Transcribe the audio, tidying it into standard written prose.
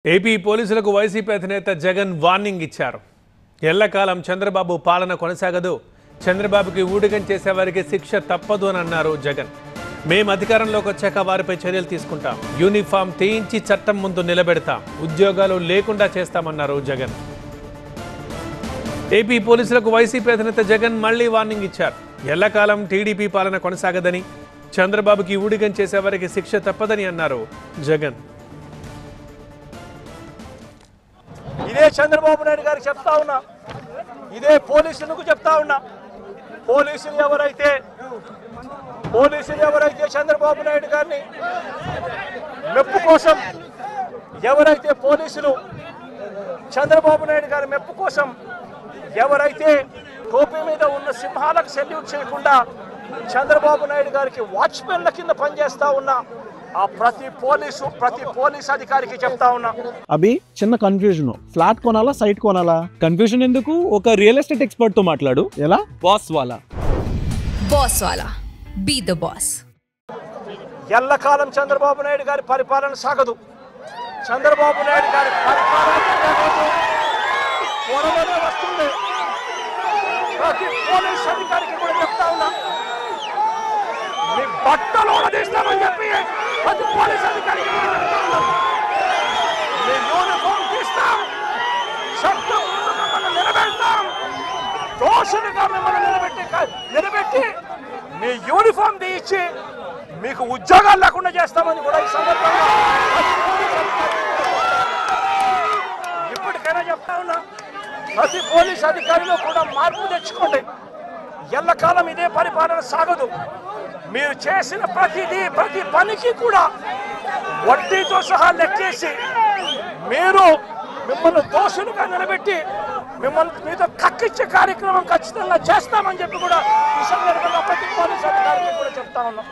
AP పోలీసులకు YCP అధినేత Jagan warning ఇచ్చారు. ఎల్లకాలం చంద్రబాబు పాలన కొనసాగదు, చంద్రబాబుకి ఊడిగం చేసేవారికి శిక్ష తప్పదు అని అన్నారు జగన్. మేము అధికారంలోకి వచ్చాక వారిపై చర్యలు తీసుకుంటాం, యూనిఫామ్ తీయించి చట్టం ముందు నిలబెడతాం, ఉద్యోగాలు లేకుండా చేస్తామన్నారు జగన్. ఏపీ పోలీసులకు వైసీపీ అధినేత జగన్ మళ్లీ వార్నింగ్ ఇచ్చారు. ఎల్లకాలం టీడీపీ పాలన కొనసాగదని, చంద్రబాబుకి ఊడిగం చేసేవారికి శిక్ష తప్పదని అన్నారు జగన్. ఇదే చంద్రబాబు నాయుడు గారికి చెప్తా ఉన్నా, ఇదే పోలీసులకు చెప్తా ఉన్నా. పోలీసులు ఎవరైతే చంద్రబాబు నాయుడు గారిని మెప్పు కోసం, ఎవరైతే పోలీసులు చంద్రబాబు నాయుడు గారి మెప్పు కోసం ఎవరైతే టోపీ మీద ఉన్న సింహాలకు సెల్యూట్ చేయకుండా చంద్రబాబు నాయుడు గారికి వాచ్మెన్ల కింద పనిచేస్తా ఉన్నా ఆ ప్రతి పోలీస్ అధికారికి చెప్తా ఉన్నా. అభి చిన్న కన్ఫ్యూజన్, ఫ్లాట్ కొనాలా సైట్ కొనాలా? కన్ఫ్యూజన్ ఎందుకు, ఒక రియల్ ఎస్టేట్ ఎక్స్పర్ట్ తో మాట్లాడు. ఎలా? బాస్ వాలా బీ ద బాస్. ఎల్లకాలం చంద్రబాబు నాయుడు గారి పరిపాలన సాగదు. చంద్రబాబు నాయుడు గారి పరిపాలన త్వరలోనే వస్తుంది. ప్రతి పోలీస్ అధికారికి కూడా చెప్తా ఉన్నా, మీ బట్టలు తీస్తామని చెప్పి ప్రతి పోలీస్ అధికారికి మీ యూనిఫామ్ తీస్తాం, చట్టం మిమ్మల్ని నిలబెడతాం, దోషులుగా మిమ్మల్ని నిలబెట్టి మీ యూనిఫామ్ తీయించి మీకు ఉద్యోగాలు లేకుండా చేస్తామని కూడా ఈ సందర్భంగా ఇప్పటికైనా చెప్తా ఉన్నా. ప్రతి పోలీస్ అధికారిలో కూడా మార్పు తెచ్చుకోండి. ఎల్లకాలం ఇదే పరిపాలన సాగదు. మీరు చేసిన ప్రతి పనికి కూడా వడ్డీతో సహా లెక్కేసి మిమ్మల్ని దోషులుగా నిలబెట్టి మీతో కక్కిచ్చే కార్యక్రమం ఖచ్చితంగా చేస్తామని చెప్పి కూడా ఈ సందర్భంగా ప్రతి పోలీస్ అధికారికి కూడా చెప్తా ఉన్నాం.